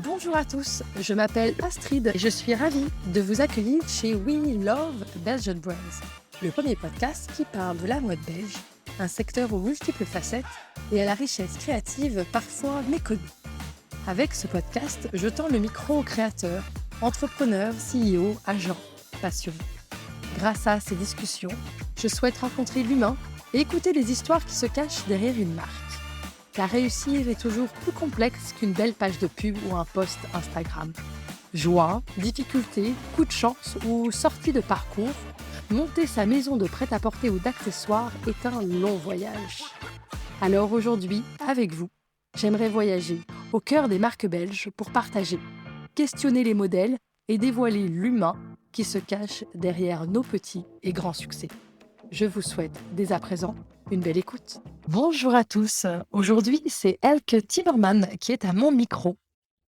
Bonjour à tous, je m'appelle Astrid et je suis ravie de vous accueillir chez We Love Belgian Brands, le premier podcast qui parle de la mode belge, un secteur aux multiples facettes et à la richesse créative parfois méconnue. Avec ce podcast, je tends le micro aux créateurs, entrepreneurs, CEO, agents, passionnés. Grâce à ces discussions, je souhaite rencontrer l'humain et écouter les histoires qui se cachent derrière une marque. Car réussir est toujours plus complexe qu'une belle page de pub ou un post Instagram. Joie, difficultés, coup de chance ou sortie de parcours, monter sa maison de prêt-à-porter ou d'accessoires est un long voyage. Alors aujourd'hui, avec vous, j'aimerais voyager au cœur des marques belges pour partager, questionner les modèles et dévoiler l'humain qui se cache derrière nos petits et grands succès. Je vous souhaite dès à présent une belle écoute. Bonjour à tous. Aujourd'hui, c'est Elke Timmerman qui est à mon micro.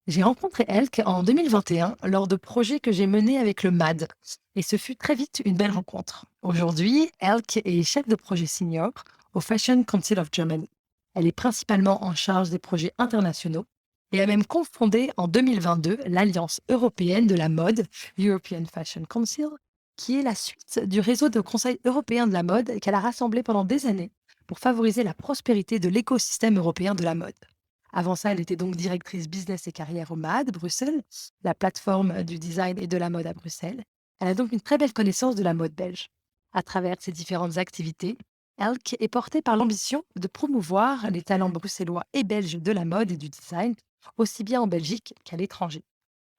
J'ai rencontré Elke en 2021 lors de projets que j'ai menés avec le MAD. Et ce fut très vite une belle rencontre. Aujourd'hui, Elke est chef de projet senior au Fashion Council of Germany. Elle est principalement en charge des projets internationaux et a même cofondé en 2022 l'Alliance européenne de la mode, European Fashion Council, qui est la suite du réseau de conseils européens de la mode qu'elle a rassemblé pendant des années pour favoriser la prospérité de l'écosystème européen de la mode. Avant ça, elle était donc directrice business et carrière au MAD, Bruxelles, la plateforme du design et de la mode à Bruxelles. Elle a donc une très belle connaissance de la mode belge. À travers ses différentes activités, Elk est portée par l'ambition de promouvoir les talents bruxellois et belges de la mode et du design, aussi bien en Belgique qu'à l'étranger.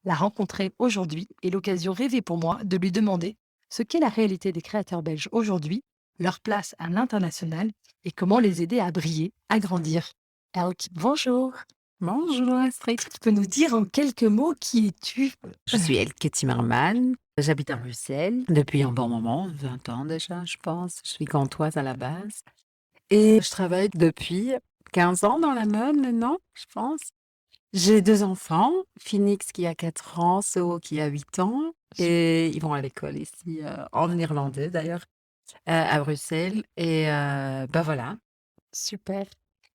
La rencontrer aujourd'hui est l'occasion rêvée pour moi de lui demander ce qu'est la réalité des créateurs belges aujourd'hui, leur place à l'international et comment les aider à briller, à grandir. Elk, bonjour. Bonjour Astrid. Tu peux nous dire en quelques mots qui es-tu? Je suis Elke Timmerman. J'habite à Bruxelles depuis un bon moment, 20 ans déjà, je pense. Je suis gantoise à la base. Et je travaille depuis 15 ans dans la mode maintenant, je pense. J'ai 2 enfants, Phoenix qui a 4 ans, So qui a 8 ans. Et ils vont à l'école ici, en néerlandais d'ailleurs, à Bruxelles. Et bah voilà. Super.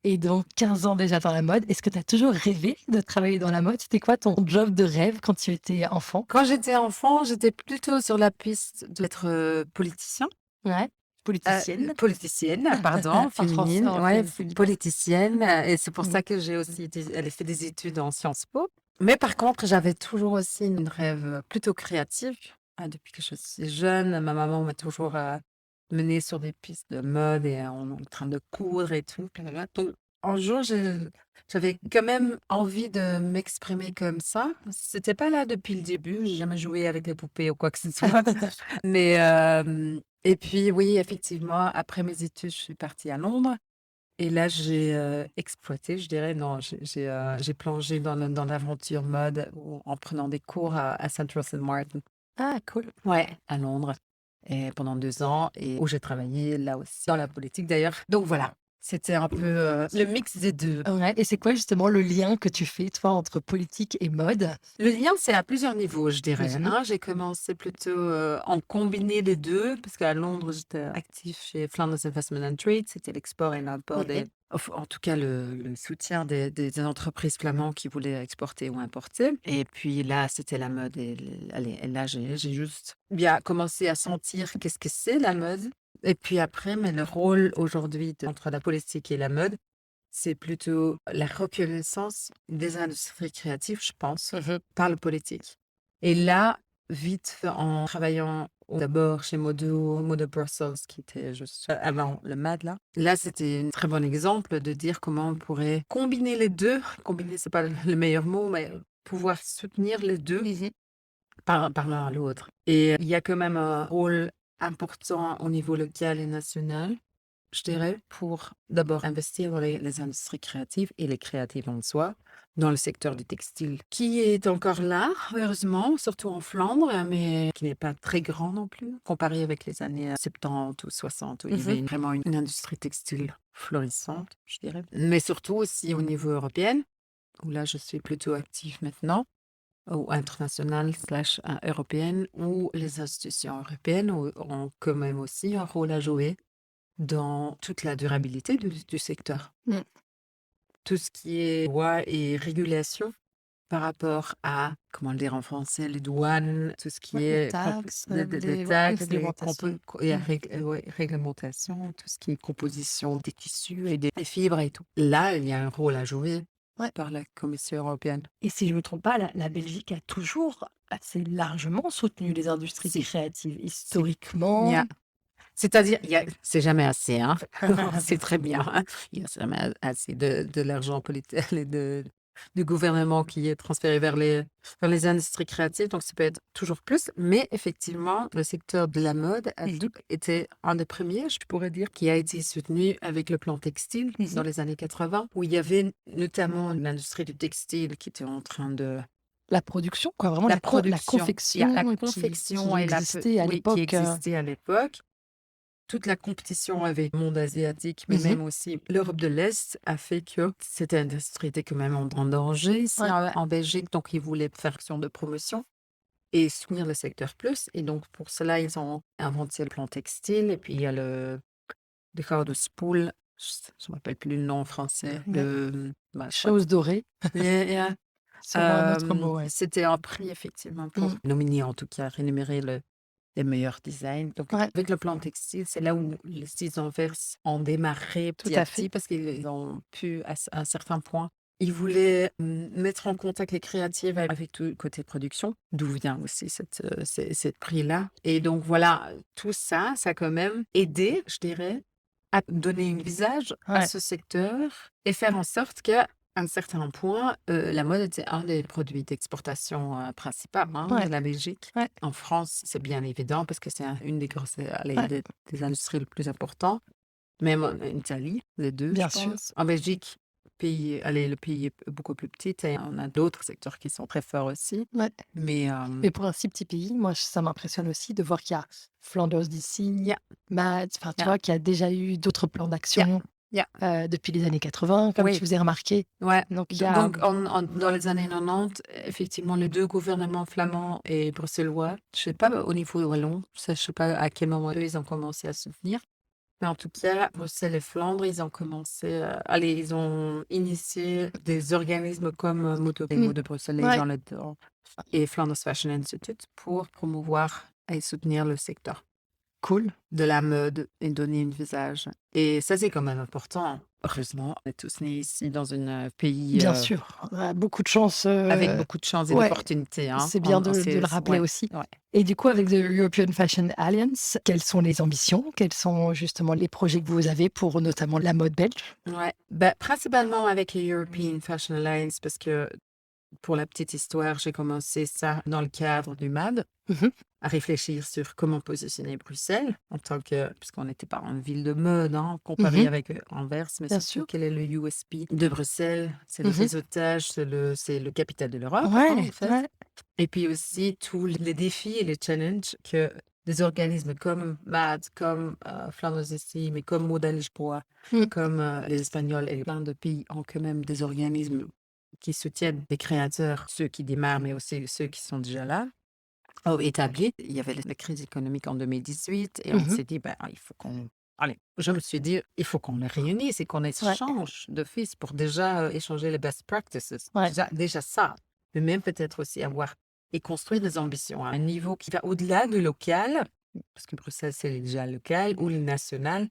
Et donc 15 ans déjà dans la mode, est-ce que tu as toujours rêvé de travailler dans la mode? C'était quoi ton job de rêve quand tu étais enfant? Quand j'étais enfant, j'étais plutôt sur la piste d'être politicien. Ouais, politicienne. Politicienne, pardon, En français, féminine, en ouais, féminine. politicienne, et c'est pour Mhm. ça que j'ai aussi allé fait des études en Sciences Po. Mais par contre, j'avais toujours aussi une rêve plutôt créative. Depuis que je suis jeune, ma maman m'a toujours menée sur des pistes de mode et on est en train de coudre et tout. Blablabla. Donc, un jour, j'avais quand même envie de m'exprimer comme ça. C'était pas là depuis le début. J'ai jamais joué avec des poupées ou quoi que ce soit. Mais et puis oui, effectivement, après mes études, je suis partie à Londres et là, j'ai exploité, je dirais, non, j'ai plongé dans l'aventure mode en prenant des cours à Central Saint Martin. Ah, cool. Ouais, à Londres, et pendant 2 ans, et où j'ai travaillé là aussi dans la politique d'ailleurs. Donc voilà, c'était un peu le mix des 2. Ouais, et c'est quoi justement le lien que tu fais, toi, entre politique et mode? Le lien, c'est à plusieurs niveaux, je dirais, Mhm. hein. J'ai commencé plutôt en combiner les deux, parce qu'à Londres, j'étais active chez Flanders Investment and Trade, c'était l'export et l'import Ok. en tout cas le soutien des entreprises flamandes qui voulaient exporter ou importer. Et puis là, c'était la mode. Allez, et là, j'ai juste bien commencé à sentir qu'est-ce que c'est la mode. Et puis après, mais le rôle aujourd'hui entre la politique et la mode, c'est plutôt la reconnaissance des industries créatives, je pense, Mhm. par le politique. Et là, vite, en travaillant d'abord chez Modo Brussels, qui était juste avant le MAD, là, c'était un très bon exemple de dire comment on pourrait combiner les deux. Combiner, c'est pas le meilleur mot, mais pouvoir soutenir les deux Mhm. par l'un à l'autre. Et il y a quand même un rôle important au niveau local et national, je dirais, pour d'abord investir dans les industries créatives et les créatives en soi, dans le secteur du textile, qui est encore là, heureusement, surtout en Flandre, mais qui n'est pas très grand non plus, comparé avec les années 70 ou 60, où il y avait Mhm. vraiment une industrie textile florissante, je dirais. Mais surtout aussi au niveau européen, où là, je suis plutôt active maintenant, ou internationale slash européenne, où les institutions européennes ont quand même aussi un rôle à jouer dans toute la durabilité du secteur. Mm. Tout ce qui est loi et régulation par rapport à, comment le dire en français, les douanes, tout ce qui Ouais, les est taxes, des ouais, taxes, réglementations. et Mmh. réglementations, tout ce qui est composition des tissus et des fibres et tout. Là, il y a un rôle à jouer Ouais. par la Commission européenne. Et si je me trompe pas, la Belgique a toujours assez largement soutenu les industries Si, créatives. si. Il y Historiquement, a C'est-à-dire, c'est jamais assez, hein. C'est très bien, hein. Il y a jamais assez de l'argent politique et du gouvernement qui est transféré vers les industries créatives, donc ça peut être toujours plus. Mais effectivement, le secteur de la mode a Mmh. été un des premiers, je pourrais dire, qui a été soutenu avec le plan textile Mmh. dans les années 80, où il y avait notamment l'industrie du textile qui était en train de La production, quoi, vraiment la la production. Il y a la confection qui confection et existait à oui, qui l'époque, existait à l'époque. Toute la compétition avec le monde asiatique, mais mmh. même aussi l'Europe de l'Est a fait que cette industrie était quand même en danger ici Ouais, en Belgique, donc ils voulaient faire action de promotion et soutenir le secteur plus. Et donc pour cela, ils ont inventé le plan textile et puis il y a le Gouden Spool, je ne me rappelle plus le nom en français, ouais. soit. Chose dorée Yeah, yeah. serait un autre mot, ouais. C'était un prix effectivement pour Mmh. nominer, en tout cas, rémunérer les meilleurs designs. Donc, Ouais, avec le plan textile, c'est là où les styles Anvers ont démarré tout petit à à fait. petit parce qu'ils ont pu, à un certain point, ils voulaient mettre en contact les créatives avec tout le côté production, d'où vient aussi cette prix-là. Et donc, voilà, tout ça, ça a quand même aidé, je dirais, à donner un visage à Ouais, ce secteur et faire en sorte qu'à un certain point, la mode était un des produits d'exportation principales de ouais, la Belgique. ouais, En France, c'est bien évident parce que c'est une des grosses, allez, ouais, des industries les plus importantes. Même en Italie, les deux, je bien sûr. pense. En Belgique, le pays est beaucoup plus petit et on a d'autres secteurs qui sont très forts aussi. Ouais. Mais Mais pour un si petit pays, moi, ça m'impressionne aussi de voir qu'il y a Flanders d'ici, yeah, Mads, enfin, tu yeah, vois, qu'il y a déjà eu d'autres plans yeah, d'action, yeah. depuis les années 80, comme tu Oui. faisais remarquer. Ouais, Donc il y a donc dans les années 90, effectivement, les 2 gouvernements flamands et bruxellois, je sais pas au niveau wallon, ça je sais pas à quel moment eux, ils ont commencé à soutenir. Mais en tout cas, Bruxelles et Flandre, ils ont commencé, ils ont initié des organismes comme, mmh, Moto de Bruxelles, les ouais, gens là-dedans et Flanders Fashion Institute pour promouvoir et soutenir le secteur cool. de la mode et donner un visage. Et ça, c'est quand même important. Heureusement, on est tous nés ici dans un pays Bien sûr, on a beaucoup de chance, avec beaucoup de chance et ouais, d'opportunités. Hein. c'est bien de C'est, le rappeler ouais, aussi. ouais. Et du coup, avec The European Fashion Alliance, quelles sont les ambitions? Quels sont justement les projets que vous avez pour notamment la mode belge? Ouais. Ben, principalement avec les European Fashion Alliance, parce que pour la petite histoire, j'ai commencé ça dans le cadre du MAD, Mmh. à réfléchir sur comment positionner Bruxelles en tant que, puisqu'on n'était pas en ville de mode, hein, comparé Mmh. avec Anvers, mais Bien surtout sûr. quel est le USP de Bruxelles? C'est le Mmh. réseautage, c'est le capital de l'Europe, hein, en Ouais, fait. ouais. Et puis aussi tous les défis et les challenges que des organismes comme MAD, comme Flanders ici, mais comme Moda Lisboa, Mmh. comme les Espagnols et plein de pays ont quand même des organismes qui soutiennent des créateurs, ceux qui démarrent, mais aussi ceux qui sont déjà là, établis. Il y avait la crise économique en 2018 et on Mmh. s'est dit, ben, il faut qu'on... Allez, je me suis dit, il faut qu'on les réunisse et qu'on Ouais, échange d'office pour déjà échanger les best practices. ouais. Déjà ça, mais même peut-être aussi avoir et construire des ambitions à un niveau qui va au-delà du local, parce que Bruxelles, c'est déjà local, ou le national,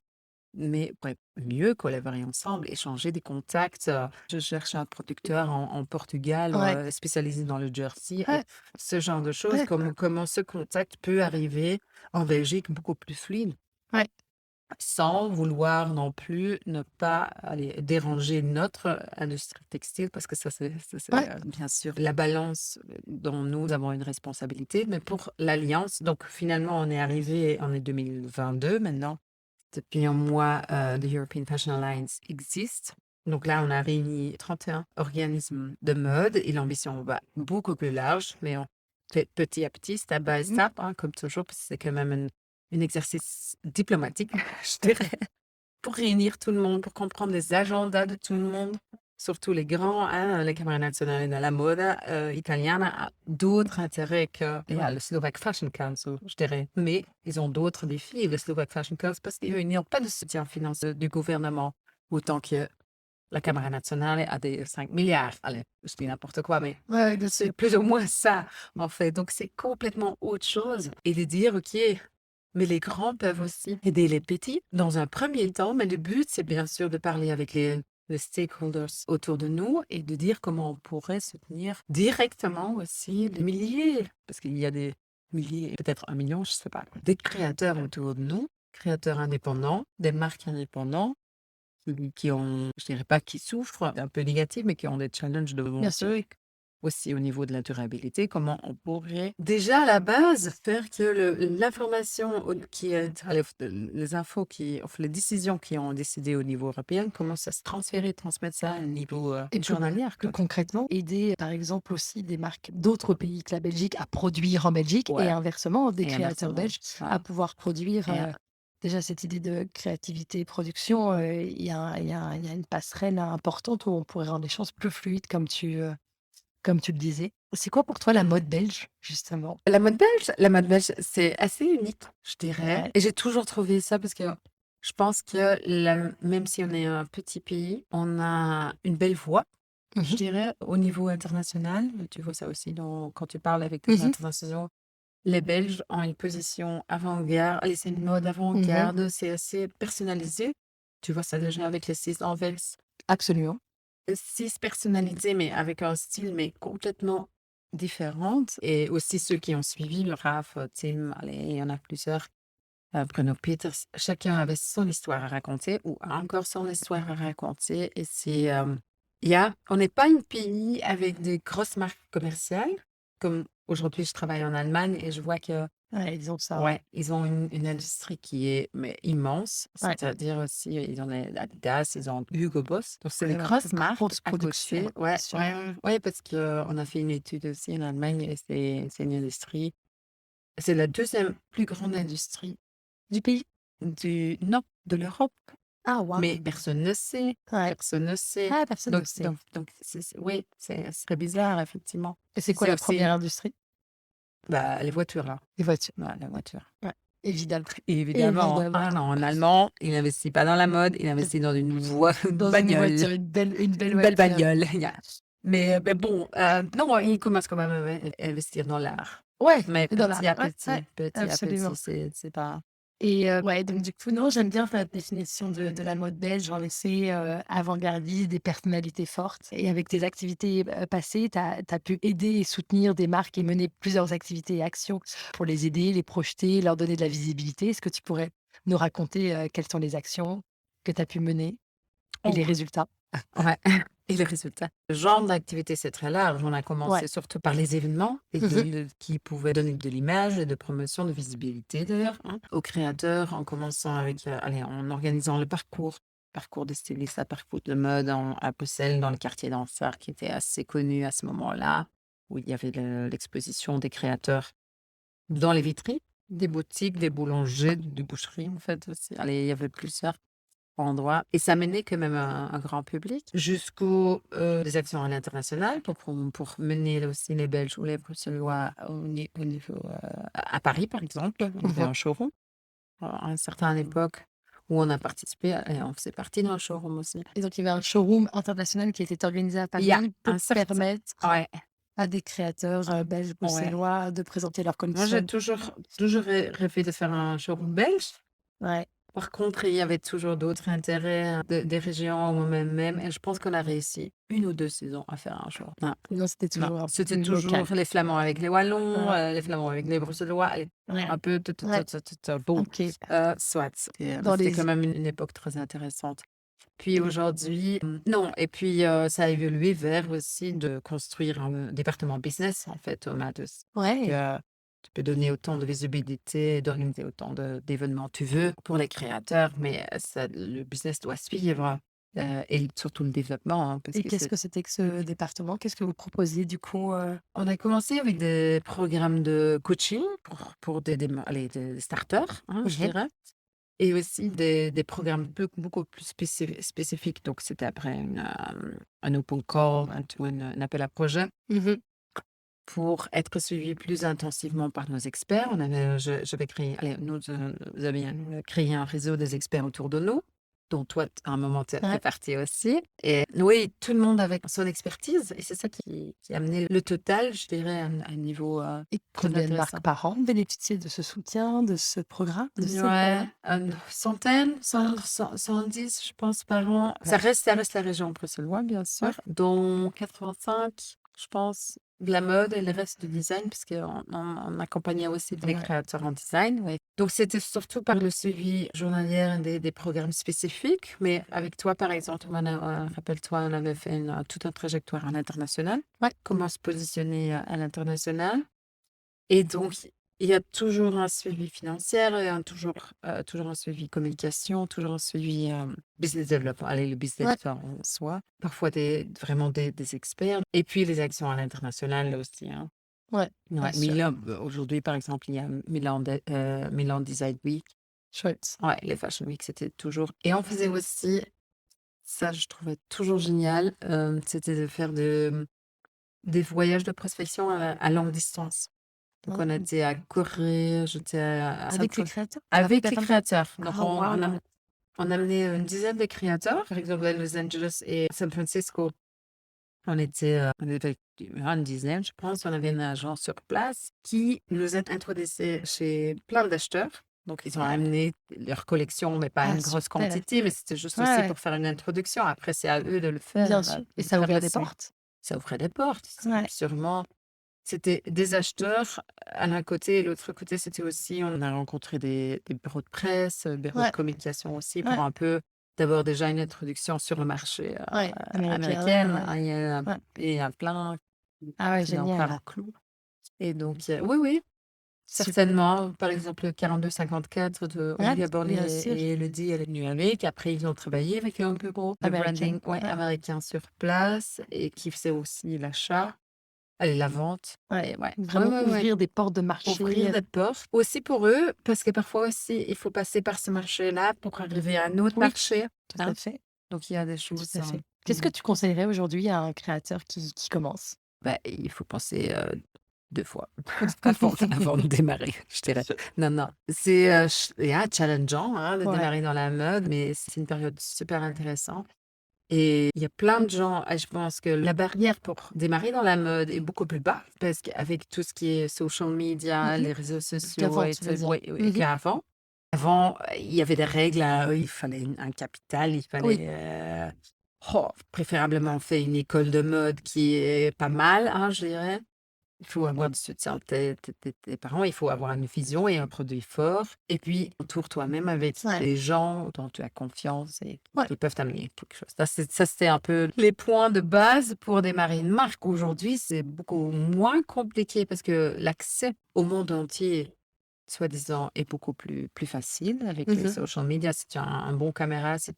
mais ouais, mieux collaborer ensemble, échanger des contacts. Je cherche un producteur en Portugal Ouais, spécialisé dans le jersey et ouais, ce genre de choses, ouais, comment ce contact peut arriver en Belgique beaucoup plus fluide, ouais, sans vouloir non plus ne pas déranger notre industrie textile, parce que ouais. bien sûr la balance dont nous avons une responsabilité, mais pour l'Alliance, donc finalement on est 2022 maintenant. Depuis un mois, the European Fashion Alliance existe. Donc là, on a réuni 31 organismes de mode et l'ambition va beaucoup plus large, mais on fait petit à petit, step by Mmh. step, hein, comme toujours, parce que c'est quand même un exercice diplomatique, je dirais, pour réunir tout le monde, pour comprendre les agendas de tout le monde, surtout les grands, hein, la Camera Nazionale de la Moda Italiana a d'autres intérêts que le Slovak Fashion Council, je dirais. Mais ils ont d'autres défis, le Slovak Fashion Council, parce qu'ils n'ont pas de soutien financier du gouvernement autant que La Caméra nationale a des 5 milliards. Allez, je dis n'importe quoi, mais Ouais, bien c'est sûr. plus ou moins ça, en fait. Donc, c'est complètement autre chose. Et de dire, OK, mais les grands peuvent aussi aider les petits dans un premier temps. Mais le but, c'est bien sûr de parler avec les stakeholders autour de nous et de dire comment on pourrait soutenir directement aussi les milliers, parce qu'il y a des milliers, peut-être 1 million, je ne sais pas, des créateurs autour de nous, créateurs indépendants, des marques indépendantes qui ont, je dirais pas qui souffrent un peu négatif, mais qui ont des challenges devant Bien sûr. eux, aussi au niveau de la durabilité, comment on pourrait déjà à la base faire que l'information qui est, allez, les infos qui, enfin, les décisions qui ont décidé au niveau européen commencent à se transférer, transmettre ça au niveau Et plus, journalier, plus quoi. concrètement, aider par exemple aussi des marques d'autres pays que la Belgique à produire en Belgique et Ouais, inversement des et créateurs inversement. belges à Voilà. pouvoir produire. Et, Déjà, cette idée de créativité et production, il y a une passerelle importante où on pourrait rendre les choses plus fluides, comme tu le disais. C'est quoi pour toi la mode belge, justement? la mode belge, c'est assez unique, je dirais. Ouais. Et j'ai toujours trouvé ça parce que je pense que même si on est un petit pays, on a une belle voix, je Mhm. dirais, au niveau international. Tu vois ça aussi quand tu parles avec des Mhm. internationaux. Les Belges ont une position avant-garde. Allez, c'est une mode Mhm. avant-garde, c'est assez personnalisé. Tu vois ça déjà avec les 6 Anvers. Absolument. 6 personnalités, mais avec un style, mais complètement différent. Et aussi ceux qui ont suivi, le Raph, Tim, allez, il y en a plusieurs, Bruno Peters, chacun avait son histoire à raconter ou a encore son histoire à raconter. Et on n'est pas un pays avec des grosses marques commerciales. Comme aujourd'hui, je travaille en Allemagne et je vois que Ouais, ils ont ça. ouais, ils ont une industrie qui est mais immense, Ouais. c'est-à-dire aussi, ils ont Adidas, ils ont Hugo Boss, donc c'est des Vraiment grosses une marques grosse à production, côté. ouais, Ouais, bien sûr. ouais, ouais, ouais, parce qu'on a fait une étude aussi en Allemagne et c'est une industrie, c'est la deuxième plus grande industrie Du pays? non, de l'Europe, Ah, mais waouh! personne ne sait, Ouais. personne ne sait. Ah, personne ne Donc, sait. donc oui, c'est très bizarre, effectivement. Et c'est quoi C'est la aussi première industrie? bah, les voitures, là, Les voitures. voilà, la voiture. Ouais, évidemment. Évidemment. Évidemment. Ah non, un Allemand, il n'investit pas dans la mode, il investit dans une Dans une bagnole, voiture, une belle une belle voiture. bagnole. Mais bon, non, il commence quand même à investir dans l'art. Ouais, Mais et dans la ouais, petit à petit, absolument. c'est pas. Et ouais, donc du coup, non, j'aime bien ta définition de la mode belge, en effet, avant-gardiste, des personnalités fortes. Et avec tes activités passées, tu as pu aider et soutenir des marques et mener plusieurs activités et actions pour les aider, les projeter, leur donner de la visibilité. Est-ce que tu pourrais nous raconter quelles sont les actions que tu as pu mener et Oh, les résultats? ouais. Et le résultat? Le genre d'activité, c'est très large. On a Ouais. commencé surtout par les événements et Mhm. qui pouvaient donner de l'image et de promotion, de visibilité d'ailleurs, hein, aux créateurs, en commençant avec, allez, en organisant le parcours de styliste à parcours de mode à Bruxelles, dans le quartier d'Anvers, qui était assez connu à ce moment-là, où il y avait l'exposition des créateurs dans les vitrines, des boutiques, des boulangers, des boucheries en fait aussi. Allez, il y avait plusieurs endroit et ça menait quand même un grand public jusqu'aux des actions à l'international pour mener aussi les Belges ou les Bruxellois au niveau à Paris, par exemple. On avait Mhm. un showroom à une certaine époque où on a participé et on faisait partie d'un showroom aussi. Et donc, il y avait un showroom international qui était organisé à Il y a Paris pour un certain permettre ouais, à des créateurs belges, ouais. bruxellois de présenter leurs Moi, j'ai collections. toujours rêvé de faire un showroom belge. Ouais. Par contre, il y avait toujours d'autres intérêts des régions ou même, et je pense qu'on a réussi 1 ou 2 saisons à faire un show. Non, c'était Non, toujours un peu c'était plus local. toujours les Flamands avec les Wallons, Ouais. les Flamands avec les Bruxellois, Ouais. un peu Ouais. bon, OK. soit. Dans C'était les quand même une époque très intéressante. Puis aujourd'hui, non, et puis ça a évolué vers aussi de construire un département business en fait au Matos. ouais. Que tu peux donner autant de visibilité, d'organiser autant d'événements tu veux pour les créateurs, mais le business doit suivre et surtout le développement, hein, parce Et que qu'est-ce c'est. que c'était que ce département? Qu'est-ce que vous proposiez du coup? On a commencé avec des programmes de coaching pour allez, des starters, hein, je Mmh. dirais, et aussi des programmes beaucoup plus spécifiques. Donc, c'était après un open call, un appel à projet Mmh. pour être suivi plus intensivement par nos experts. J'avais créé, allez, nous avions créé un réseau des experts autour de nous. dont toi, à un moment, tu fais Ouais. partie aussi. Et oui, tout le monde avec son expertise. Et c'est ça qui a amené le total, je dirais, à un niveau Et très combien de marques intéressant. par an bénéficient de ce soutien, de ce programme, de ces Ouais, programmes? une centaine, 110, je pense, par an. Ouais. Ça reste la région bruxelloise, bien sûr, Ouais. dont 85, je pense, de la mode et le reste du design, parce qu'on accompagnait aussi des Ouais. créateurs en design. Ouais. Donc, c'était surtout par le suivi journalier des programmes spécifiques. Mais avec toi, par exemple, rappelle-toi, on avait fait toute une trajectoire à l'international. Ouais. Comment se positionner à l'international. Et donc, il y a toujours un suivi financier, et toujours un suivi communication, toujours un suivi business development. Allez, le business Ouais. en soi. Parfois, vraiment des experts. Et puis, les actions à l'international là aussi. Hein. Ouais, bien Ouais, sûr. Milan, aujourd'hui, par exemple, il y a Milan Design Week. Chouette. Ouais, les Fashion Week, c'était toujours. Et on faisait aussi, ça, je trouvais toujours génial, c'était de faire des voyages de prospection à longue distance. Donc, on Mmh. était à Corée, j'étais à San Avec les Fran créateurs? avec les créateurs. Donc, Ah waouh! on amenait une dizaine de créateurs, par exemple à Los Angeles et San Francisco. On était une dizaine, je pense. On avait un agent sur place qui nous a introduisait chez plein d'acheteurs. Donc, ils ont Ouais. amené leur collection, mais pas Ah une grosse super! quantité, mais c'était juste Ouais, aussi ouais, pour faire une introduction. Après, c'est à eux de le bien faire, sûr. Et de ça a faire ouvert la des suite. portes? Ça ouvrait des portes, Ouais. sûrement. C'était des acheteurs à l'un côté et l'autre côté, c'était aussi, on a rencontré des bureaux de presse, bureaux de Ouais, communication aussi pour ouais, un peu, d'abord déjà une introduction sur le marché ouais, américain, américain. ouais, Hein, ouais. il y a plein Ah ouais, qui n'ont pas génial. leur clou. Et donc, oui, oui, Super. certainement. Par exemple, le 42-54 de Ouais, Olivia bien Borley sûr. et Elodie, elle est venue avec. Après, ils ont travaillé avec un bureau de Américaine. branding ouais, Ouais, américain sur place et qui faisait aussi l'achat. Allez, la vente. ouais. Et ouais, ouais, Vraiment ouais, ouais. ouvrir des portes de Ouvrir marché. des portes aussi pour eux, parce que parfois aussi, il faut passer par ce marché-là pour arriver à un autre Oui, marché. tout à Hein. fait, Donc, il y a des tout choses. à fait. Qu'est-ce que tu conseillerais aujourd'hui à un créateur qui commence? Bah, il faut penser 2 fois avant de démarrer, je dirais. Non, non, c'est challengeant hein, de Ouais. démarrer dans la mode, mais c'est une période super intéressante. Et il y a plein de gens, je pense que la barrière pour démarrer dans la mode est beaucoup plus basse parce qu'avec tout ce qui est social media, Mmh. les réseaux sociaux Qu'avant, et tu veux dire? ouais, ouais, Mmh. qu'avant. Avant, il y avait des règles, il fallait un capital, il Oui. fallait, préférablement fait une école de mode qui est pas mal, hein, je dirais. Il faut avoir du soutien de tes parents, il faut avoir une vision et un produit fort. Et puis, entoure toi-même avec Ouais. des gens dont tu as confiance et Ouais. qui peuvent t'amener quelque chose. C'était un peu les points de base pour démarrer une marque. Aujourd'hui, c'est beaucoup moins compliqué parce que l'accès au monde entier, soi-disant, est beaucoup plus facile avec les Mmh. social media. Si tu as un bon caméra, si Mmh.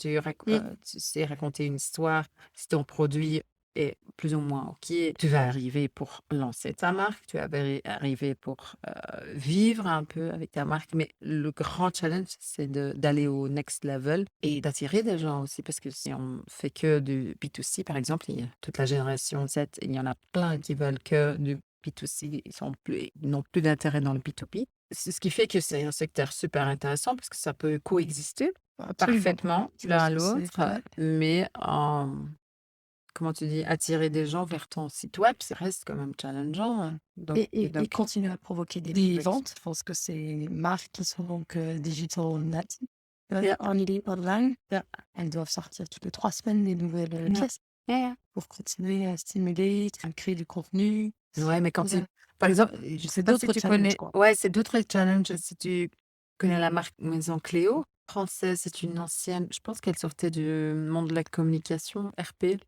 tu sais raconter une histoire, si ton produit est plus ou moins OK, tu vas arriver pour lancer ta marque, tu vas arriver pour vivre un peu avec ta marque. Mais le grand challenge, c'est d'aller au next level et d'attirer des gens aussi. Parce que si on fait que du B2C, par exemple, il y a toute la génération Z, il y en a plein qui veulent que du B2C, ils n'ont plus d'intérêt dans le B2B. C'est ce qui fait que c'est un secteur super intéressant parce que ça peut coexister Absolument. parfaitement Je l'un pense à que c'est l'autre, ouais. mais comment tu dis? Attirer des gens vers ton site web, ça reste quand même challengeant, hein. Donc Et et et donc continuer à provoquer des ventes. Je pense que ces marques qui sont donc, digital natives, ja, only online, ja, elles doivent sortir toutes les 3 semaines des nouvelles, ja, pièces ja, ja. pour continuer à stimuler, à créer du contenu. Ouais, mais quand tu Voilà. par exemple, je sais C'est pas si d'autres tu challenges, connais quoi. ouais, c'est d'autres challenges, si tu connais la marque Maison Cléo, française, c'est une ancienne je pense qu'elle sortait du monde de la communication, RP.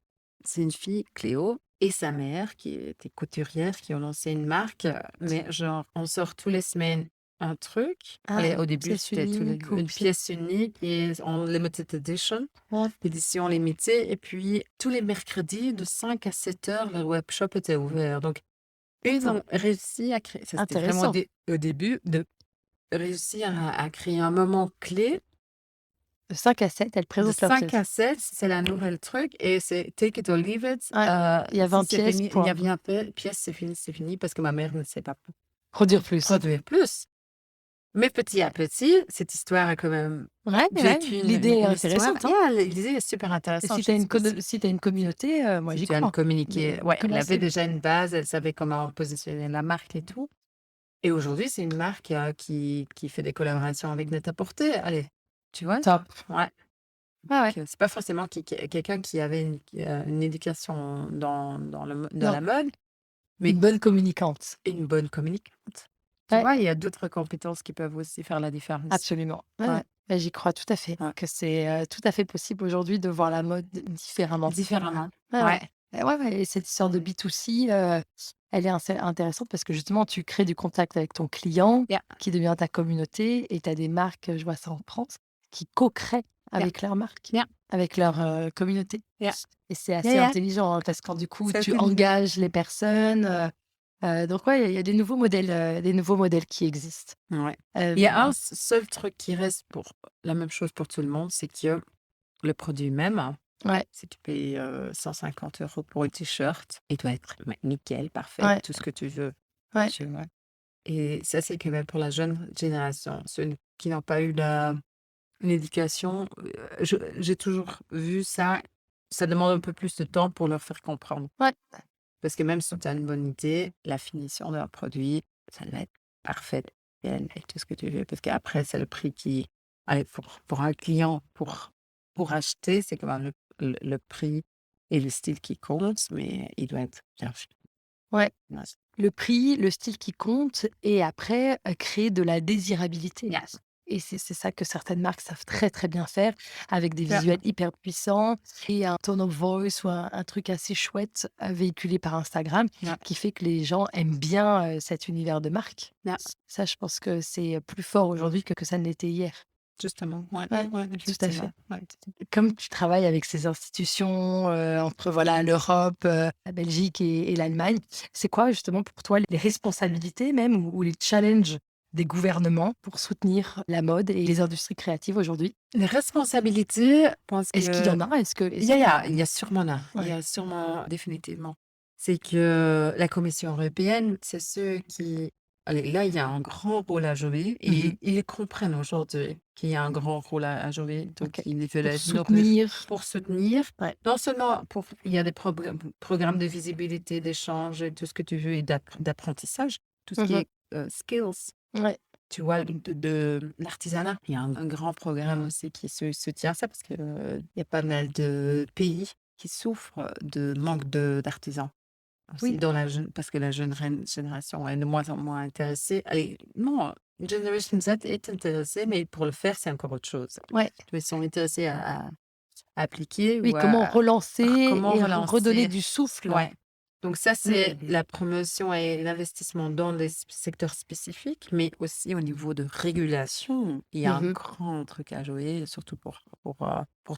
C'est une fille, Cléo, et sa mère qui était couturière, qui ont lancé une marque, mais genre, on sort tous les semaines un truc. Ah, Allez, une au début, pièce c'était unique ou une pièce pièce unique et en limited edition, ouais. édition limitée. Et puis, tous les mercredis, de 5 à 7 heures, le webshop était ouvert. Donc, ils D'accord, ont réussi à créer, ça c'était vraiment intéressant. au début, de réussir à créer un moment clé. De 5 à 7, elles De présentent leurs 5 pièces. à 7, c'est la nouvelle truc et c'est take it or leave it. Ouais, il y a Si 20 c'est pièces, fini, il y point. a bien peu pièce, c'est fini parce que ma mère ne sait pas Produire plus. produire plus. Mais petit à petit, cette histoire a quand même Ouais, ouais, vécu l'idée est une histoire. intéressante, hein. Yeah, l'idée est super Et intéressante. si Je tu as sais pas si si tu une communauté, moi si j'y tu aimes crois. communiquer. Ouais, elle Comment avait c'est déjà une base, elle savait comment positionner la marque et tout. Et aujourd'hui, c'est une marque qui fait des collaborations avec Net-à-Porter. Allez, tu vois? top. Ouais. Ouais, ouais. C'est pas forcément quelqu'un qui avait une éducation dans Non, la mode, mais une bonne communicante. une bonne communicante. Tu Ouais, vois, il y a d'autres compétences qui peuvent aussi faire la différence. absolument. Ouais, Ouais, ouais. Bah, j'y crois tout à fait, ouais. que c'est, tout à fait possible aujourd'hui de voir la mode différemment. Différemment. Ouais, ouais. Ouais. Ouais, ouais et cette histoire de B2C, elle est intéressante parce que justement tu crées du contact avec ton client Yeah, qui devient ta communauté et tu as des marques, je vois ça en France, qui co-créent yeah, avec leur marque, yeah, avec leur, communauté yeah. et c'est Yeah, assez yeah. intelligent, hein, parce que du coup C'est tu intelligent. engages les personnes, donc ouais, il y a des nouveaux modèles qui existent. Ouais. Il y a un Hem, seul truc qui reste pour la même chose pour tout le monde, c'est que le produit même, ouais, si tu payes 150 € pour un t-shirt, il doit être nickel, parfait, ouais, tout ce que tu veux. ouais. Tu vois? Et ça, c'est quand même pour la jeune génération, ceux qui n'ont pas eu une éducation. J'ai toujours vu ça, ça demande un peu plus de temps pour leur faire comprendre. Ouais, Parce que même si tu as une bonne idée, la finition d'un produit, ça doit être parfait et tout ce que tu veux. Parce qu'après, c'est le prix qui, allez, pour un client, pour acheter, c'est quand même le prix et le style qui compte, mais il doit être bien fait. ouais. Ouais. Le prix, le style qui compte et après, créer de la désirabilité Yes. et c'est ça que certaines marques savent très, très bien faire avec des Yeah. visuels hyper puissants et un tone of voice ou un truc assez chouette, véhiculé par Instagram Yeah. qui fait que les gens aiment bien, cet univers de marque. Yeah. Ça, je pense que c'est, plus fort aujourd'hui que ça ne l'était hier. Justement, ouais, Ouais, ouais, tout à fait. effectivement. Ouais. Comme tu travailles avec ces institutions, entre voilà l'Europe, la Belgique et l'Allemagne, c'est quoi justement pour toi les responsabilités même ou les challenges des gouvernements pour soutenir la mode et les industries créatives aujourd'hui? Les responsabilités, je pense Est-ce qu'il y que en a? il y a sûrement là, il y Ouais. a sûrement définitivement. C'est que la Commission européenne, c'est ceux qui allez, là, il y a un grand rôle à jouer Mmh. et ils comprennent aujourd'hui qu'il y a un grand rôle à jouer. Donc OK. ils veulent Pour être nourrir soutenir pour soutenir, ouais. non seulement pour il y a des programmes de visibilité, d'échange et tout ce que tu veux et d'apprentissage, tout ce qui Mmh. est, skills. Ouais. Tu vois, de l'artisanat. Il y a un grand programme aussi qui se tient à ça parce que, il y a pas mal de pays qui souffrent de manque d'artisans aussi Oui. dans la jeune parce que la jeune génération est de moins en moins intéressée. Allez, non, Generation Z est intéressée, mais pour le faire, c'est encore autre chose. Ouais. Ils sont intéressés à appliquer Oui, ou comment relancer comment et redonner relancer. du souffle. Ouais. Donc ça, c'est la promotion et l'investissement dans les secteurs spécifiques, mais aussi au niveau de régulation. Il y a un Mmh. grand truc à jouer, surtout pour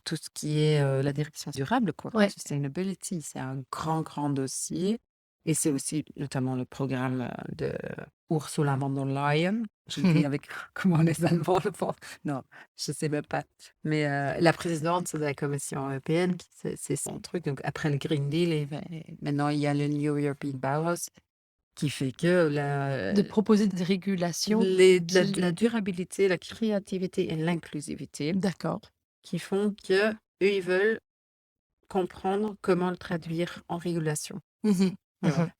tout ce qui est la direction durable, quoi. Ouais. Sustainability, c'est un grand, grand dossier. Et c'est aussi notamment le programme de Ursula von der Leyen. Je le dis avec comment les Allemands le font. Non, je sais même pas. Mais la présidente de la Commission européenne, c'est son truc. Donc, après le Green Deal, maintenant, il y a le New European Bauhaus qui fait que De proposer des régulations la qui durabilité, la créativité et l'inclusivité d'accord. qui font que eux, ils veulent comprendre comment le traduire en régulation. Mmh. Et Mmh. voilà.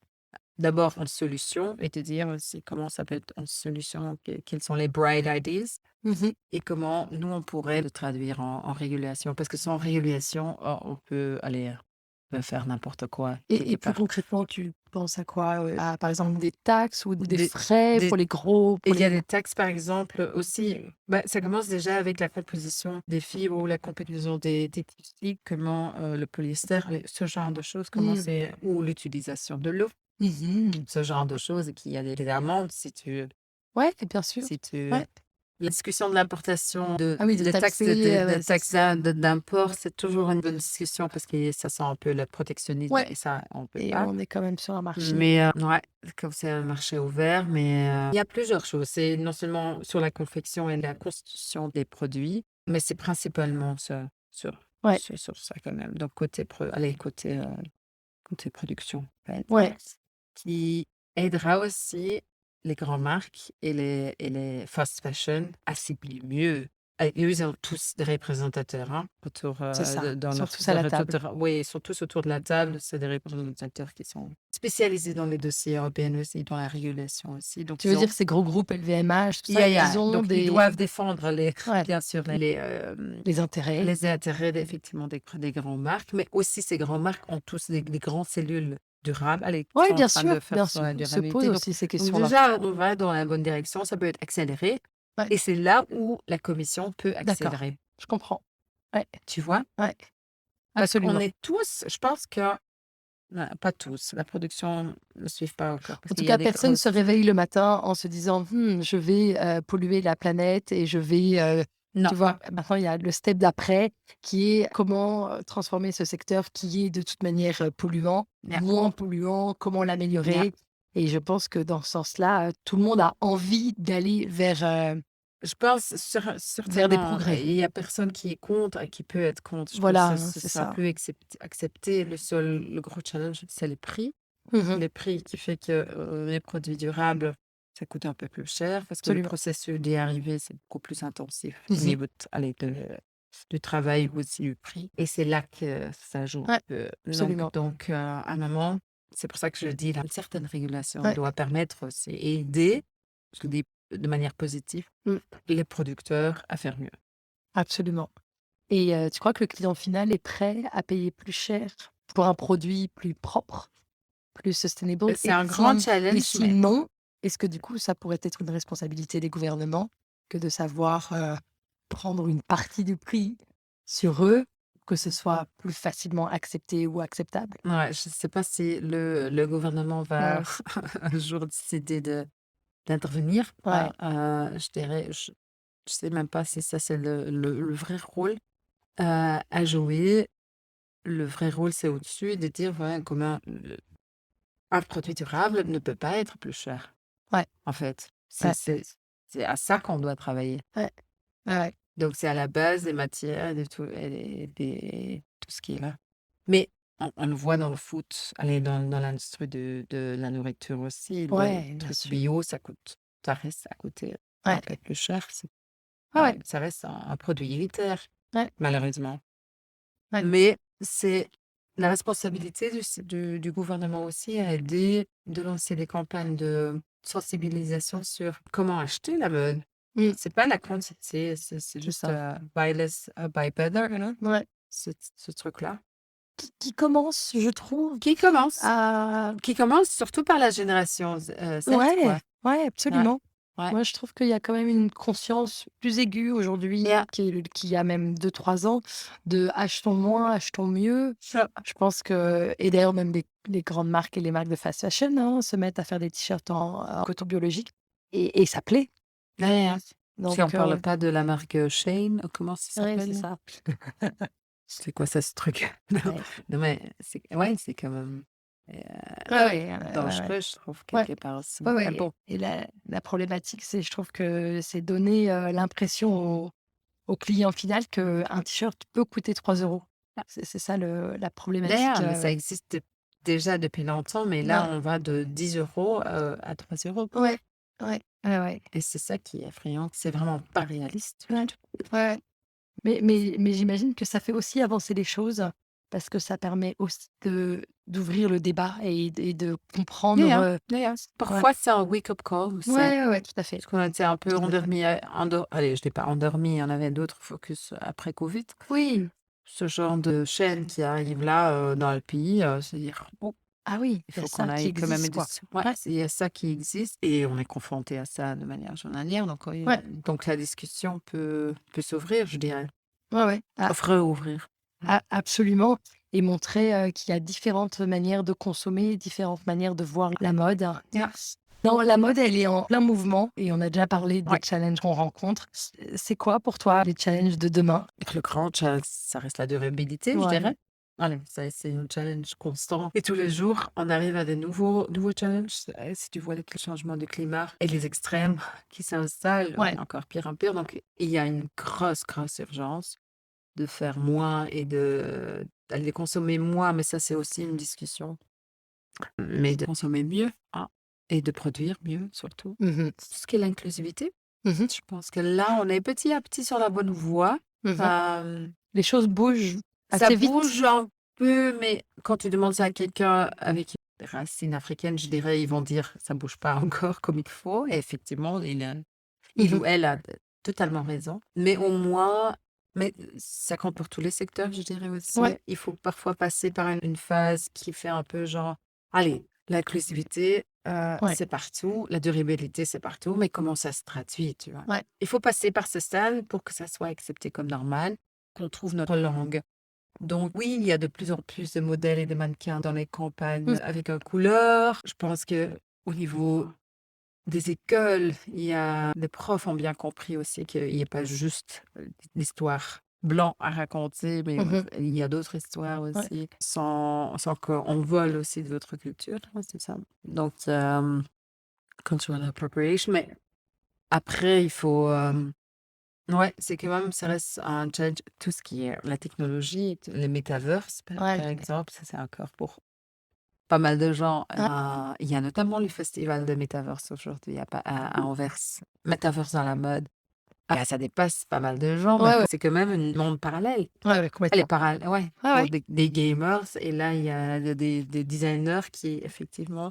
D'abord, en solution et te dire aussi comment ça peut être en solution, quelles sont les bright ideas Mmh. et comment nous, on pourrait le traduire en régulation. Parce que sans régulation, on peut aller faire n'importe quoi quelque Et plus part. concrètement, tu penses à quoi? À par exemple des taxes ou des Des, frais des- pour les gros et pour il y a les des taxes, par exemple, aussi. Bah, ça commence déjà avec la composition des fibres ou la composition des textiles, comment le polyester, ce genre de choses, comment mmh. c'est, ou l'utilisation de l'eau, Mmh. ce genre de choses, et qu'il y a des amendes Ouais, bien sûr. si tu Ouais. la discussion de l'importation Ah oui, de les taxes taxer, de ouais, taxes d'import, c'est toujours une bonne discussion parce que ça sent un peu le protectionnisme ouais et ça, on peut et pas. on est quand même sur un marché Mais ouais, comme c'est un marché ouvert, mais il y a plusieurs choses. C'est non seulement sur la confection et la constitution des produits, mais c'est principalement sur ouais, sur ça quand même. Donc côté production, en fait, ouais. qui aidera aussi les grandes marques et les fast fashion assimilent mieux. Et eux, ils ont tous des représentateurs autour C'est ça, dans ils sont leur tous à la table. oui, ils sont tous autour de la table. C'est des représentateurs qui sont spécialisés dans les dossiers européens aussi, dans la régulation aussi. Donc, Tu veux dire ces gros groupes LVMH, tout ça, ils ont donc ils des doivent défendre ouais, bien sûr, les intérêts. les intérêts effectivement des grandes marques, mais aussi ces grandes marques ont tous des grandes cellules durables, allez, qui Oui, sont en train de faire bien sur sûr, la on se pose durabilité. aussi ces Donc questions-là. déjà, on va dans la bonne direction, ça peut être accéléré, Ouais, et c'est là où la commission peut d'accord, accélérer, je comprends. Ouais, tu vois? ouais, Parce qu'on absolument. est tous, je pense que, pas tous, la production ne suit pas encore, parce En tout qu'il y a cas, des personne se grosses. réveille le matin en se disant: Je vais, polluer la planète et je vais, Non, tu vois? Maintenant, il y a le step d'après qui est comment, transformer ce secteur qui est de toute manière, polluant, yeah, moins polluant, comment yeah. l'améliorer et je pense que dans ce sens-là, tout le monde a envie d'aller Je pense vers des certainement, progrès. il y a personne qui est contre et qui peut être contre. Je pense Voilà, que hein, ce c'est sera ça. plus accepté. Le gros challenge, c'est les prix. Mmh. Les prix qui fait que les produits durables, ça coûte un peu plus cher parce que le Absolument. processus d'y arriver, c'est beaucoup plus intensif au Mmh. niveau allez, du travail ou aussi du prix. Et c'est là que ça joue un Ouais, peu. absolument. Donc à un moment, c'est pour ça que je dis, là, une certaine régulation Ouais. doit permettre aussi et aider, je dis de manière positive, Mmh. les producteurs à faire mieux. Absolument. Et tu crois que le client final est prêt à payer plus cher pour un produit plus propre, plus sustainable? C'est un grand Et challenge, mais sinon, est-ce que du coup, ça pourrait être une responsabilité des gouvernements que de savoir, prendre une partie du prix sur eux, que ce soit plus facilement accepté ou acceptable? ouais, je ne sais pas si le gouvernement va Ouais, un jour décider d'intervenir. ouais, Je dirais, je sais même pas si ça c'est le vrai rôle à jouer. Le vrai rôle, c'est au-dessus de dire voilà, comment un produit durable ne peut pas être plus cher, ouais, en fait. ouais, C'est à ça qu'on doit travailler. ouais, ouais, Donc c'est à la base des matières, de tout, et tout ce qui est là. Mais on le voit dans le foot, allez, dans l'industrie de la nourriture aussi, les ouais, bien trucs sûr. bio, ça reste à côté un Ouais, peu plus cher. ouais, ouais, Ça reste un produit élitaire, ouais, malheureusement. ouais. Mais c'est la responsabilité du gouvernement aussi à aider de lancer des campagnes de sensibilisation sur comment acheter la mode. Mmh, C'est pas la quantité, c'est c'est juste ça. buy less, buy better, Ouais. ce truc-là. Qui commence, je trouve, Qui commence, à qui commence surtout par la génération Z, quoi. ouais, ouais, Ouais, absolument. ouais. Moi, je trouve qu'il y a quand même une conscience plus aiguë aujourd'hui Yeah. qu'il y a même 2 3 ans de achetons moins, achetons mieux. Sure. Je pense que et d'ailleurs même les grandes marques et les marques de fast fashion, hein, se mettent à faire des t-shirts en coton biologique et ça plaît. Ouais, si on Donc parle pas de la marque Shein, comment ça ouais, c'est s'appelle? ça. C'est quoi ça, ce truc? Non, Ouais. non, mais c'est quand même, Ouais, ouais, ouais, ouais. dangereux, je trouve, Ouais, quelque part aussi. ouais, Mais ouais bon, et la problématique, c'est je trouve que c'est donner, l'impression au client final qu'un t-shirt peut coûter 3 €. ah, C'est ça la problématique, d'ailleurs, mais ça existe déjà depuis longtemps, mais là, ouais, on va de 10 € à 3 €, ouais, ouais, ouais, ouais, et c'est ça qui est effrayant. C'est vraiment pas réaliste du ouais, tout. ouais. Mais j'imagine que ça fait aussi avancer les choses parce que ça permet aussi d'ouvrir le débat et de comprendre, D'ailleurs, ouais. parfois, c'est un wake-up call Ouais, aussi. ouais, ouais, tout à fait, Parce qu'on était un peu tout à fait. endormis, allez, je dis pas endormis, on avait d'autres focus après Covid. Oui, Ce genre de chaîne qui arrive là, dans le pays, se dire: «Bon, ah oui, il il y a faut qu'on ça qui aille quand même existe, aider». quoi. Ouais, Ouais, il y a ça qui existe et on est confronté à ça de manière journalière, donc oui, ouais, donc la discussion peut s'ouvrir, je dirais. ouais, ouais. Ah, Rouvrir. absolument et montrer, qu'il y a différentes manières de consommer, différentes manières de voir la mode. Yeah. Non, la mode, elle est en plein mouvement et on a déjà parlé des Ouais. challenges qu'on rencontre. C'est quoi pour toi les challenges de demain? Et le grand challenge, ça reste la durabilité, je Ouais. dirais. Allez, ça, c'est un challenge constant et tous les jours, on arrive à des nouveaux challenges. Si tu vois le changement du climat et les extrêmes qui s'installent, Ouais, encore pire en pire, donc il y a une grosse urgence de faire moins et d'aller consommer moins, mais ça, c'est aussi une discussion, mais de consommer mieux, et de produire mieux surtout. Mhm. Tout ce qui est l'inclusivité, Mhm. je pense que là, on est petit à petit sur la bonne voie. Mhm. Euh, Les choses bougent Ça assez vite. bouge un peu, mais quand tu demandes ça à quelqu'un avec des racines africaines, je dirais, ils vont dire ça bouge pas encore comme il faut. Et effectivement, il Mhm. ou elle a totalement raison. Mais au moins, mais ça compte pour tous les secteurs, je dirais aussi. Ouais. Il faut parfois passer par une phase qui fait un peu genre, allez, l'inclusivité, Ouais. c'est partout, la durabilité, c'est partout, mais comment ça se traduit, tu vois? Ouais. Il faut passer par ce stade pour que ça soit accepté comme normal, qu'on trouve notre langue. Donc oui, il y a de plus en plus de modèles et de mannequins dans les campagnes Mhm. avec un couleur. Je pense que au niveau des écoles, les profs ont bien compris aussi qu'il n'y a pas juste l'histoire blanc à raconter, mais Mhm. il y a d'autres histoires Ouais. aussi, sans qu'on vole aussi de votre culture, hein, c'est ça. Donc, cultural appropriation, mais après, il faut... ouais, c'est quand même, ça reste un challenge. Tout ce qui est la technologie, les metaverse, Ouais. par exemple, ça c'est encore pour pas mal de gens. Ouais. Il y a notamment le festival de metaverse aujourd'hui à Anvers. Metaverse dans la mode. Ah, ça dépasse pas mal de gens, mais Ouais. c'est quand même un monde parallèle. Ouais, Elle est complètement. parallèle, ouais, Ouais, pour ouais. des gamers. Et là, il y a des designers qui, effectivement,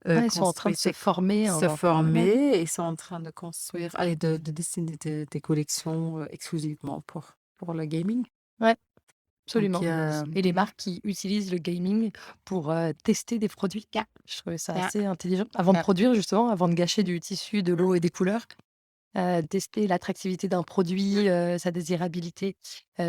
Ouais, ils sont en train de se former. se Ouais. former et sont en train de construire, allez, de dessiner des collections exclusivement pour le gaming. Ouais, Donc, absolument. Et les marques qui utilisent le gaming pour tester des produits. yeah, Je trouvais ça yeah, assez intelligent. Avant de yeah. produire, justement, avant de gâcher du tissu, de l'eau et des couleurs, tester l'attractivité d'un produit, sa désirabilité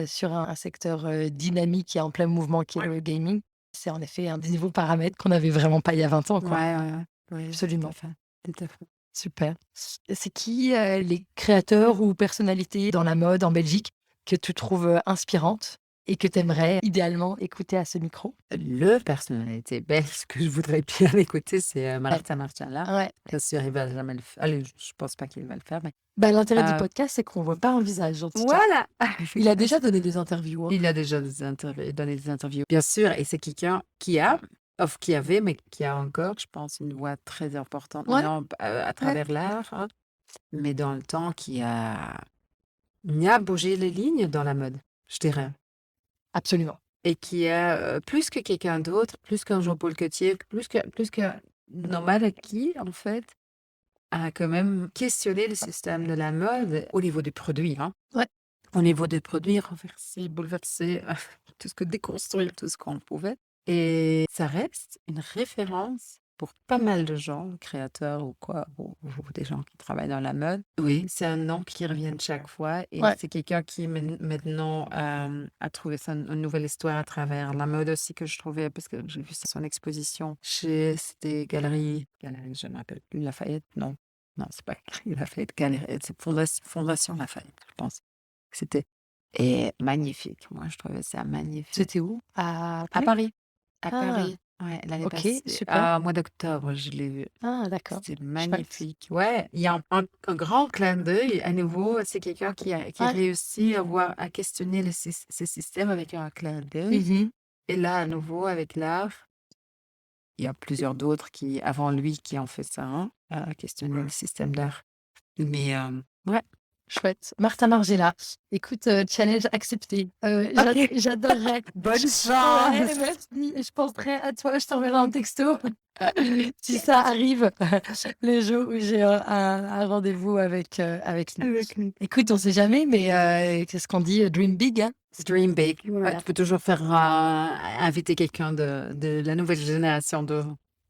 sur un secteur dynamique et en plein mouvement qui est le gaming. C'est en effet un des nouveaux paramètres qu'on n'avait vraiment pas il y a 20 ans, quoi. Ouais, ouais, ouais. Oui, tout à Absolument. fait. Tout à fait. Super. C'est qui les créateurs ou personnalités dans la mode en Belgique que tu trouves inspirantes et que tu aimerais idéalement écouter à ce micro? Le personnalité belge que je voudrais bien écouter, c'est Ouais. Martin Marciala. Ouais. Bien sûr, il va jamais le faire. Allez, je pense pas qu'il va le faire, mais Bah, l'intérêt du euh, podcast, c'est qu'on voit pas un visage, en tout cas. voilà. Il a déjà donné des interviews, hein. Il a déjà donné des interviews, bien sûr, et c'est quelqu'un qui avait, mais qui a encore, je pense, une voix très importante Ouais, maintenant à ouais, travers l'art, hein, mais dans le temps il a bougé les lignes dans la mode, je dirais. absolument. Et qui a, plus que quelqu'un d'autre, plus qu'un Jean-Paul Gaultier, plus que Normal qui, en fait, a quand même questionné le système de la mode au niveau des produits, hein. Ouais. Au niveau des produits, renverser, bouleverser, tout ce que déconstruire, tout ce qu'on pouvait. Et ça reste une référence pour pas mal de gens, créateurs ou quoi, ou des gens qui travaillent dans la mode. Oui, c'est un nom qui revient chaque fois et Ouais. c'est quelqu'un qui maintenant a trouvé une nouvelle histoire à travers la mode aussi que je trouvais, parce que j'ai vu son exposition c'était Galerie, je ne me rappelle plus, Lafayette, non, c'est pas Galerie Lafayette, c'est Fondation Lafayette, je pense. C'était magnifique. Moi, je trouvais ça magnifique. C'était où? À À Paris? Paris. À Ah, Paris. Ouais, l'année OK, passée. super. Au mois d'octobre, je l'ai vu. Ah, d'accord. C'était Chouette. magnifique. Ouais, il y a un grand clin d'œil. À nouveau, c'est quelqu'un qui Ouais. réussit à questionner ces systèmes avec un clin d'œil. Mhm. Et là, à nouveau, avec l'art, il y a plusieurs d'autres avant lui, qui ont fait ça, hein, à questionner le système d'art. Mais ouais. Chouette. Martin Margiela. Écoute, challenge accepté. Ok. J'adorerais. Bonne Ouais, chance. merci. Je penserai à toi. Je t'enverrai un texto si ça arrive le jour où j'ai un rendez-vous avec lui. Avec lui. Écoute, on sait jamais, mais qu'est-ce qu'on dit? Dream big, hein? Dream big. Ouais, Voilà. tu peux toujours faire inviter quelqu'un de la nouvelle génération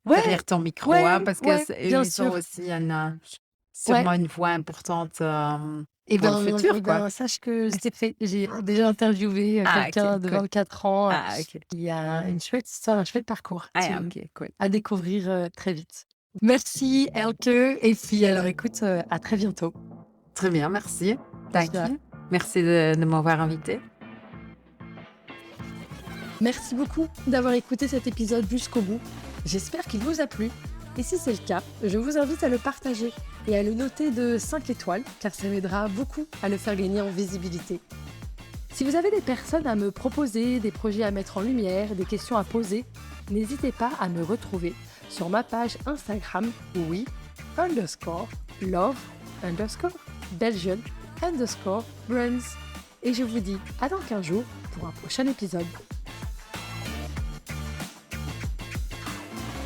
Ouais, derrière ton micro, hein, parce que bien ils sont sûr. aussi sûrement une voix importante Et pour le ben, futur, quoi. sache que c'est fait. J'ai déjà interviewé Ah, quelqu'un ok, de cool. 24 ans Ah, ok. qui a une chouette histoire, un chouette parcours Ah, ok, cool. à découvrir très vite. Merci, Elke. Et puis, alors, écoute, à très bientôt. Très bien, merci. Thank Super. you. Merci de m'avoir invité. Merci beaucoup d'avoir écouté cet épisode jusqu'au bout. J'espère qu'il vous a plu. Et si c'est le cas, je vous invite à le partager et à le noter de 5 étoiles, car ça m'aidera beaucoup à le faire gagner en visibilité. Si vous avez des personnes à me proposer, des projets à mettre en lumière, des questions à poser, n'hésitez pas à me retrouver sur ma page Instagram we_love_Belgian_brands. Et je vous dis à dans 15 jours pour un prochain épisode.